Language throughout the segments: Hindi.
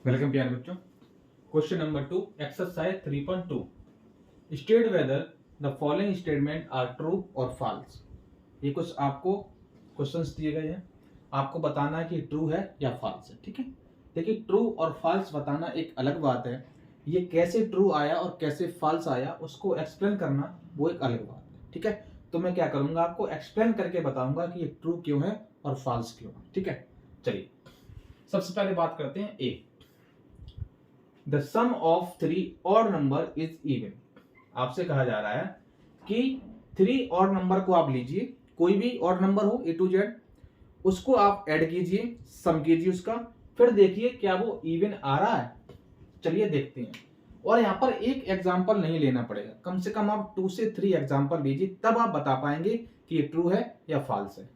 वेलकम प्यारे बच्चों। Question number 2 exercise 3.2 state whether the following statement are true और फॉल्स। ये कुछ आपको क्वेश्चंस दिए गए हैं, आपको बताना है कि ट्रू है या फॉल्स है। ठीक है, देखिए ट्रू और फॉल्स बताना एक अलग बात है, ये कैसे ट्रू आया और कैसे फॉल्स आया उसको एक्सप्लेन करना वो एक अलग बात है। ठीक है, तो मैं क्या करूंगा, आपको एक्सप्लेन करके बताऊंगा कि ये ट्रू क्यों है और फॉल्स क्यों है। ठीक है, चलिए सबसे पहले बात करते हैं a, the sum of three odd number is even. आपसे कहा जा रहा है कि थ्री ऑड नंबर को आप लीजिए, कोई भी ऑड नंबर हो ए टू जेड, उसको आप ऐड कीजिए, सम कीजिए उसका, फिर देखिए क्या वो इवन आ रहा है। चलिए देखते हैं। और यहाँ पर एक एग्जाम्पल नहीं लेना पड़ेगा, कम से कम आप 2 से 3 एग्जाम्पल लीजिए, तब आप बता पाएंगे कि ये ट्रू है या फॉल्स है।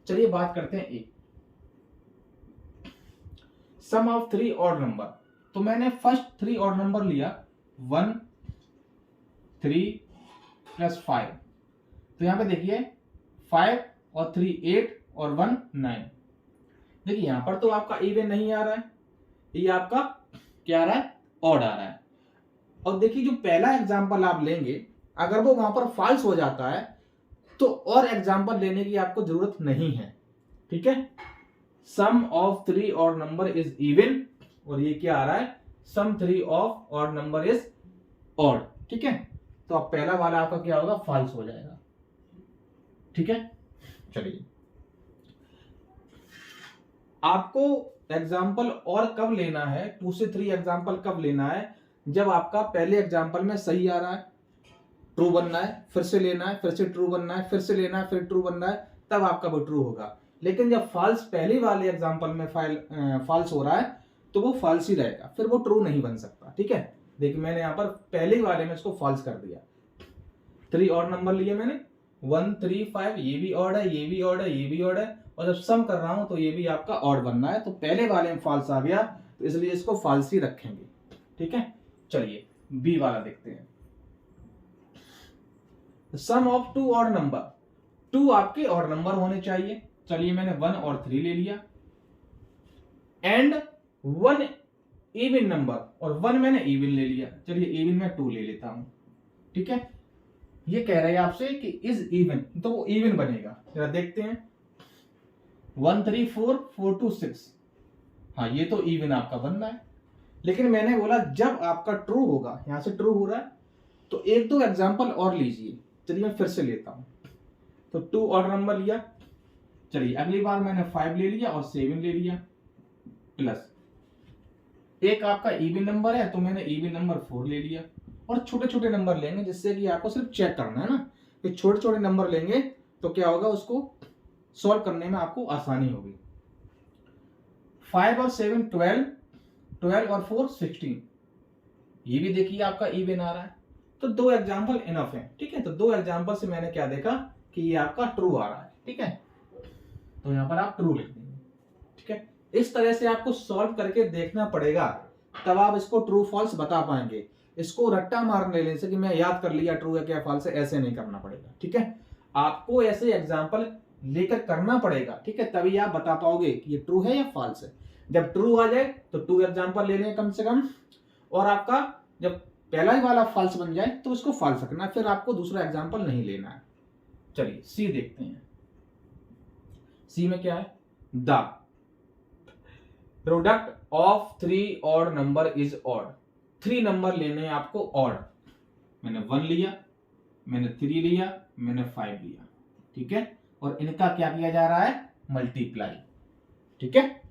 चलिए बात करते हैं ए, सम ऑफ थ्री ऑड नंबर। तो मैंने फर्स्ट 3 ऑड नंबर लिया 1 3 प्लस 5। तो यहां पे देखिए 5 और 3 8 और 1 9। देखिए यहां पर तो आपका इवन नहीं आ रहा है, ये आपका क्या आ रहा है, ऑड आ रहा है। और देखिए जो पहला एग्जांपल आप लेंगे, अगर वो वहां पर फॉल्स हो जाता है तो और एग्जांपल लेने की आपको जरूरत नहीं है। ठीक है, sum of three odd number is even, और ये क्या आ रहा है, sum three of odd number is odd. ठीक है, तो अब पहला वाला आपका क्या होगा, फॉल्स हो जाएगा। ठीक है, चलिए आपको एग्जाम्पल और कब लेना है, 2 से 3 एग्जाम्पल कब लेना है, जब आपका पहले एग्जाम्पल में सही आ रहा है, ट्रू बनना है, फिर से लेना है, फिर से ट्रू बनना है, फिर से लेना है, फिर ट्रू बनना है, तब आपका वो ट्रू होगा। लेकिन जब फॉल्स पहले वाले एग्जाम्पल में फॉल्स हो रहा है तो वो फॉल्स ही रहेगा, फिर वो ट्रू नहीं बन सकता। ठीक है, देखिए मैंने यहाँ पर पहले वाले में इसको फॉल्स कर दिया। 3 ऑड नंबर लिए मैंने 1 3 5, ये भी ऑड है, ये भी ऑड है, ये भी ऑड है, और जब सम कर रहा हूं तो ये भी आपका ऑड बनना है, तो पहले वाले में फॉल्स आ गया, तो इसलिए इसको फॉल्स ही रखेंगे। ठीक है, चलिए बी वाला देखते हैं, sum of to odd number. 2 आपके ऑड नंबर होने चाहिए। चलिए मैंने 1 और 3 ले लिया, एंड 1 इवन नंबर, और 1 मैंने इवन ले लिया। चलिए इवन में 2 ले लेता हूं। ठीक है, ये कह रहे हैं आपसे कि इज इवन, तो वो इवन बनेगा। जरा देखते हैं 1 3 4 4 2 6, हाँ ये तो इवन आपका बन रहा है। लेकिन मैंने बोला जब आपका ट्रू होगा, यहां से ट्रू हो रहा है, तो एक दो एग्जाम्पल और लीजिए। चलिए मैं फिर से लेता हूं, तो 2 ऑड नंबर लिया। चलिए अगली बार मैंने 5 ले लिया और 7 ले लिया, प्लस एक आपका इवन नंबर है तो मैंने इवन नंबर 4 ले लिया। और छोटे छोटे नंबर लेंगे, जिससे कि आपको सिर्फ चेक करना है ना, कि छोटे छोटे नंबर लेंगे तो क्या होगा, उसको सॉल्व करने में आपको आसानी होगी। 5 और 7 12, 12 और 4 16, ये भी देखिए आपका इवन आ रहा है। तो 2 एग्जाम्पल इनफ है। ठीक है, तो 2 एग्जाम्पल से मैंने क्या देखा कि ये आपका ट्रू आ रहा है। ठीक है, तो यहां पर आप ट्रू लिख देंगे। ठीक है, इस तरह से आपको सॉल्व करके देखना पड़ेगा, तब आप इसको ट्रू फॉल्स बता पाएंगे। इसको रट्टा मारने लेने से कि मैं याद कर लिया ट्रू है क्या फॉल्स है, ऐसे नहीं करना पड़ेगा। ठीक है, आपको ऐसे एग्जाम्पल लेकर करना पड़ेगा। ठीक है, तभी आप बता पाओगे कि ये ट्रू है या फॉल्स है। जब ट्रू आ जाए तो 2 एग्जाम्पल ले लें कम से कम, और आपका जब पहला ही वाला फॉल्स बन जाए तो उसको फॉल्स रखना, फिर आपको दूसरा एग्जाम्पल नहीं लेना है। चलिए सी देखते हैं, सी में क्या है, the product of 3 odd number is odd. 3 number लेने हैं आपको ऑड, मैंने 1 लिया, मैंने 3 लिया, मैंने 5 लिया। ठीक है, और इनका क्या किया जा रहा है, मल्टीप्लाई। ठीक है,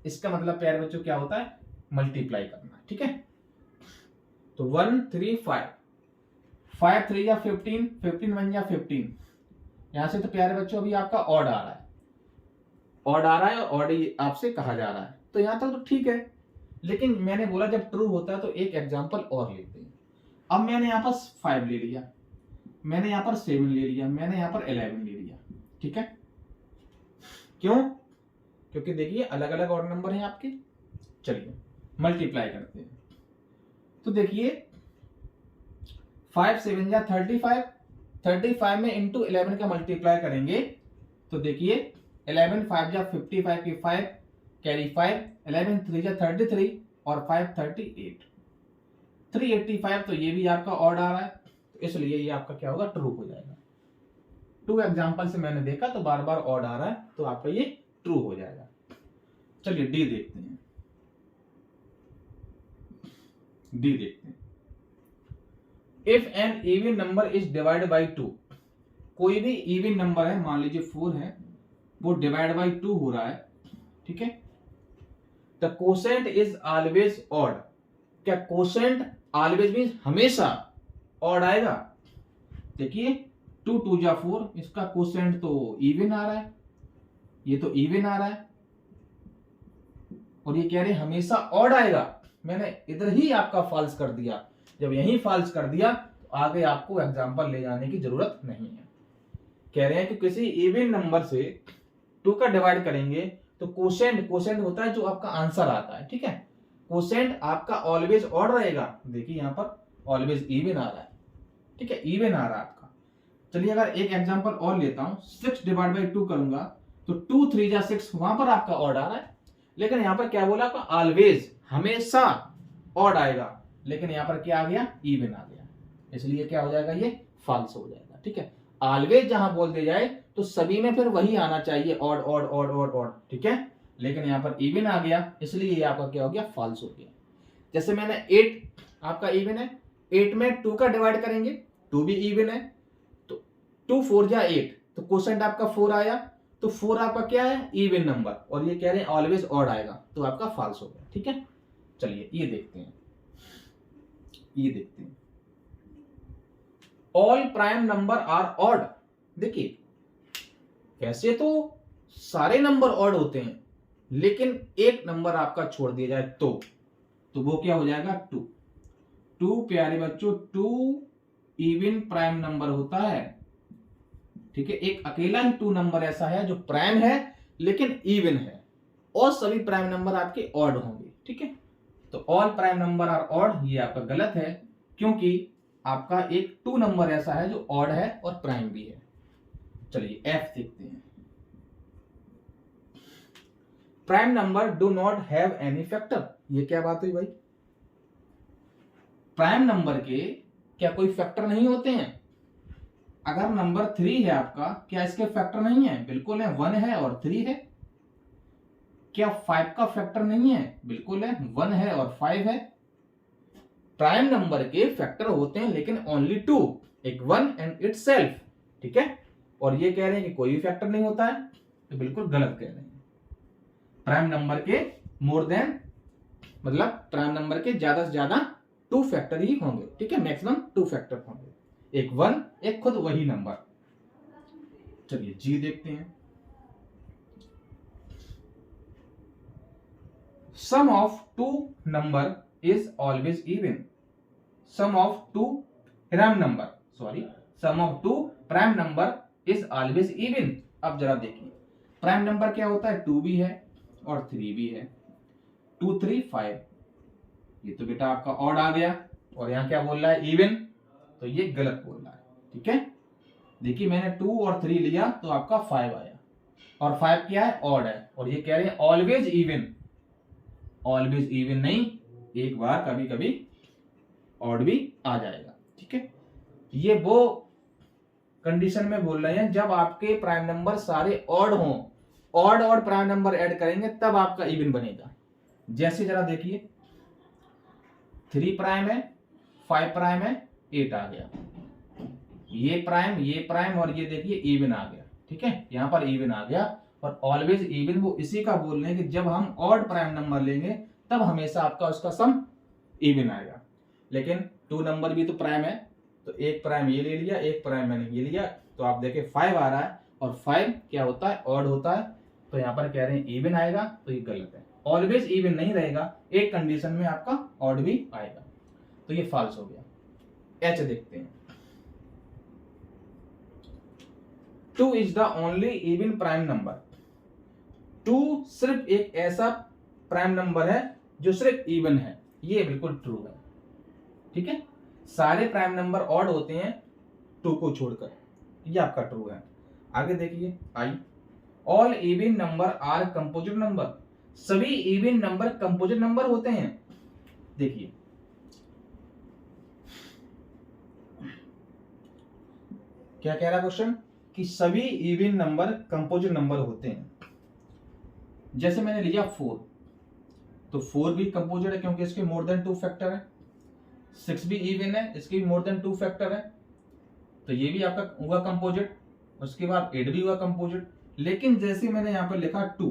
इसका मतलब प्यारे बच्चों क्या होता है, मल्टीप्लाई करना। ठीक है, तो 1 3 5, 5 3 या 15, 15 1 या 15, यहां से तो प्यारे बच्चों अभी आपका ऑड आ रहा है, ऑड आ रहा है, और ऑड आपसे कहा जा रहा है, तो यहां तक तो ठीक है। लेकिन मैंने बोला जब ट्रू होता है तो एक एग्जांपल और लेते हैं। अब मैंने यहां पर 5 ले लिया, मैंने यहां पर 7 ले लिया, मैंने यहां पर 11 ले लिया। ठीक है, क्यों, क्योंकि देखिए अलग अलग ऑड नंबर हैं आपके। चलिए मल्टीप्लाई करते हैं, तो देखिए 5 7 या 35, 35 में इंटू 11 का मल्टीप्लाई करेंगे तो देखिए 11 5 या 55 की 5 कैरी 5, 11 3 या 33, और 538, 385 तो ये भी आपका ऑड आ रहा है, तो इसलिए ये आपका क्या होगा, ट्रू हो जाएगा। 2 एग्जांपल से मैंने देखा तो बार बार ऑड आ रहा है, तो आपका ये ट्रू हो जाएगा। चलिए डी देखते हैं। डी देखते हैं। If an even number is divide by 2, कोई भी इवन नंबर है, मान लीजिए 4 है, वो डिवाइड बाई 2 हो रहा है, ठीक है, the quotient is always odd. क्या कोसेंट ऑलवेज मींस हमेशा ऑड आएगा? देखिए 2 2 जा 4, इसका कोसेंट तो इवन आ रहा है, ये तो इवन आ रहा है, और ये कह रहे हमेशा ऑड आएगा। मैंने इधर ही आपका फॉल्स कर दिया। जब यही फॉल्स कर दिया तो आगे आपको एग्जांपल ले जाने की जरूरत नहीं है। कह रहे हैं कि किसी इवन नंबर से 2 का डिवाइड करेंगे तो कोसेंट, कोसेंट होता है जो आपका आंसर आता है, ठीक है, कोसेंट आपका ऑलवेज ऑड रहेगा। देखिए यहां पर ऑलवेज इवन आ रहा है, ठीक है, इवन आ रहा है आपका। चलिए अगर एक एग्जांपल और लेता हूं, 6 डिवाइड बाई 2 करूंगा तो 2 3 जा 6, वहां पर आपका ऑड आ रहा है, लेकिन यहां पर क्या बोला आपका, ऑलवेज हमेशा ऑड आएगा, लेकिन यहां पर क्या आ गया, इवन आ गया, इसलिए क्या हो जाएगा, ये फॉल्स हो जाएगा, ठीक है। ऑलवेज जहां बोल दिया जाए तो सभी में फिर वही आना चाहिए, odd odd odd odd odd, ठीक है, लेकिन यहां पर इवन आ गया, इसलिए ये आपका क्या हो गया, फॉल्स हो गया। जैसे मैंने 8 आपका इवन है, 8 में 2 का डिवाइड करेंगे, 2 भी इवन है, तो 2 4 जा 8, तो कोसेंट आपका 4 आया, तो 4 आपका क्या है, इवन नंबर, और ये कह रहे हैं ऑलवेज ऑड आएगा, तो आपका फॉल्स हो गया, ठीक है। चलिए ये देखते हैं, ये देखते हैं, all prime number are odd. देखिए वैसे तो सारे नंबर ऑड होते हैं, लेकिन एक नंबर आपका छोड़ दिया जाए तो वो क्या हो जाएगा, 2। 2 प्यारे बच्चों, 2 इवन प्राइम नंबर होता है, ठीक है, एक अकेला ही 2 नंबर ऐसा है जो प्राइम है लेकिन इवन है, और सभी प्राइम नंबर आपके ऑड होंगे, ठीक है। तो all prime number are odd, ये आपका गलत है, क्योंकि आपका एक 2 नंबर ऐसा है जो ऑड है और प्राइम भी है। चलिए एफ देखते हैं। Prime number do not have any factor. ये क्या बात हुई भाई, प्राइम नंबर के क्या कोई फैक्टर नहीं होते हैं? अगर नंबर 3 है आपका, क्या इसके फैक्टर नहीं है? बिल्कुल है, 1 है और 3 है। क्या 5 का फैक्टर नहीं है? बिल्कुल है, 1 है और 5 है। प्राइम नंबर के फैक्टर होते हैं लेकिन ओनली 2, एक 1 एंड इटसेल्फ, ठीक है। और ये कह रहे हैं कि कोई भी फैक्टर नहीं होता है, तो बिल्कुल गलत कह रहे हैं। प्राइम नंबर के मोर देन, मतलब प्राइम नंबर के ज्यादा से ज्यादा 2 फैक्टर ही होंगे, ठीक है, मैक्सिमम 2 फैक्टर होंगे, एक 1, एक खुद वही नंबर। चलिए जी देखते हैं। Sum of 2 number is always even. Sum of 2 prime number, sorry, sum of 2 prime number is always even. अब जरा देखिए, प्राइम नंबर क्या होता है, 2 भी है और 3 भी है, 2 3 5, ये तो बेटा आपका ऑड आ गया, और यहां क्या बोल रहा है, इवन, तो ये गलत बोल रहा है, ठीक है। देखिए मैंने 2 और 3 लिया तो आपका 5 आया, और 5 क्या है, ऑड है, और ये कह रहे हैं ऑलवेज इवन। ऑलवेज इवन नहीं, एक बार कभी कभी ऑड भी आ जाएगा, ठीक है। ये वो कंडीशन में बोल रहे हैं जब आपके प्राइम नंबर सारे ऑड हों, ऑड और प्राइम नंबर ऐड करेंगे तब आपका इवन बनेगा। जैसे जरा देखिए, 3 प्राइम है, 5 प्राइम है, 8 आ गया, ये प्राइम और ये देखिए इवन आ गया, ठीक है, यहां पर इवन आ गया। और ऑलवेज इवन वो इसी का बोल रहे हैं कि जब हम ऑड प्राइम नंबर लेंगे तब हमेशा आपका उसका सम इवन आएगा। लेकिन 2 नंबर भी तो प्राइम है, तो एक प्राइम ये ले लिया, एक प्राइम मैंने ये लिया, तो आप देखें 5 आ रहा है, और 5 क्या होता है, ऑड होता है, तो यहां पर कह रहे हैं इवन आएगा, तो ये गलत है। ऑलवेज इवन नहीं रहेगा, एक कंडीशन में आपका ऑड भी आएगा, तो ये फॉल्स हो गया। एच देखते हैं। 2 is the only even prime number. 2 सिर्फ एक ऐसा प्राइम नंबर है जो सिर्फ इवन है, ये बिल्कुल ट्रू है, ठीक है। सारे प्राइम नंबर ऑड होते हैं 2 को छोड़कर, ये आपका ट्रू है। आगे देखिए, i, all even number are composite number. सभी इवन नंबर कंपोजिट नंबर होते हैं। देखिए क्या कह रहा है क्वेश्चन कि सभी इवन नंबर कंपोजिट नंबर होते हैं। जैसे मैंने लिया 4, तो 4 भी कंपोजिट है क्योंकि इसके मोर देन 2 फैक्टर है। 6 भी इवन है, इसके भी मोर देन 2 फैक्टर है, तो ये भी आपका हुआ कंपोजिट। उसके बाद 8 भी हुआ कंपोजिट। लेकिन जैसे मैंने यहाँ पे लिखा 2,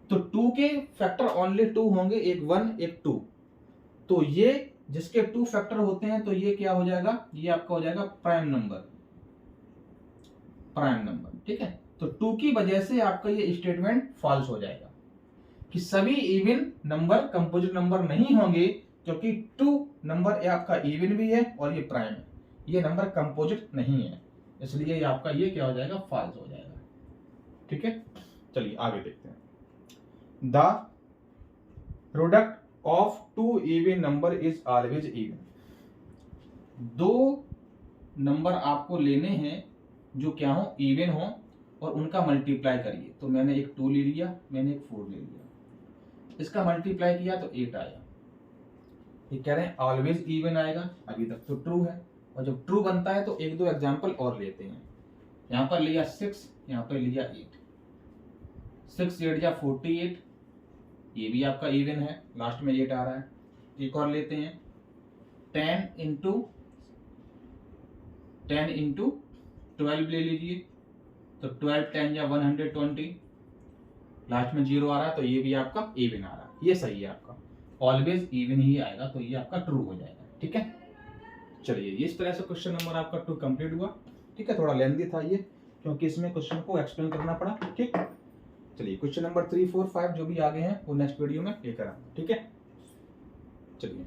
तो 2 के फैक्टर ओनली 2 होंगे, एक 1 एक 2। तो ये जिसके 2 फैक्टर होते हैं तो ये क्या हो जाएगा, ये आपका हो जाएगा प्राइम नंबर, प्राइम नंबर। ठीक है, तो 2 की वजह से आपका ये स्टेटमेंट फॉल्स हो जाएगा कि सभी इवन नंबर कंपोजिट नंबर नहीं होंगे, क्योंकि 2 नंबर आपका इवन भी है और ये प्राइम है, ये नंबर कंपोजिट नहीं है, इसलिए ये आपका ये क्या हो जाएगा, फॉल्स हो जाएगा। ठीक है, चलिए आगे देखते हैं। The product of 2 even number is always even. 2 number आपको लेने हैं जो क्या हो, इवन हो, और उनका मल्टीप्लाई करिए। तो मैंने एक 2 ले लिया, मैंने एक 4 ले लिया, इसका मल्टीप्लाई किया तो 8 आया। ये कह रहे हैं ऑलवेज इवन आएगा, अभी तक तो ट्रू है। और जब ट्रू बनता है तो एक दो एग्जांपल और लेते हैं। यहाँ पर लिया 6, यहाँ पर लिया 8, 6 8 या 48, ये भी आपका इवन है, लास्ट में 8 आ रहा है। एक और लेते हैं 10 इंटू 12 ले लीजिए, तो 12 10 या 120, लास्ट में 0 आ रहा है, तो ये भी आपका इवन आ रहा है। ये सही है, आपका ऑलवेज इवन ही आएगा, तो ये आपका ट्रू हो जाएगा। ठीक है, चलिए इस तरह से क्वेश्चन नंबर आपका 2 कंप्लीट हुआ। ठीक है, थोड़ा लेंथी था ये, क्योंकि इसमें क्वेश्चन को एक्सप्लेन करना पड़ा। ठीक, चलिए क्वेश्चन नंबर 3 4 5 जो भी आगे हैं वो नेक्स्ट वीडियो में लेकर आऊंगा। ठीक है, चलिए।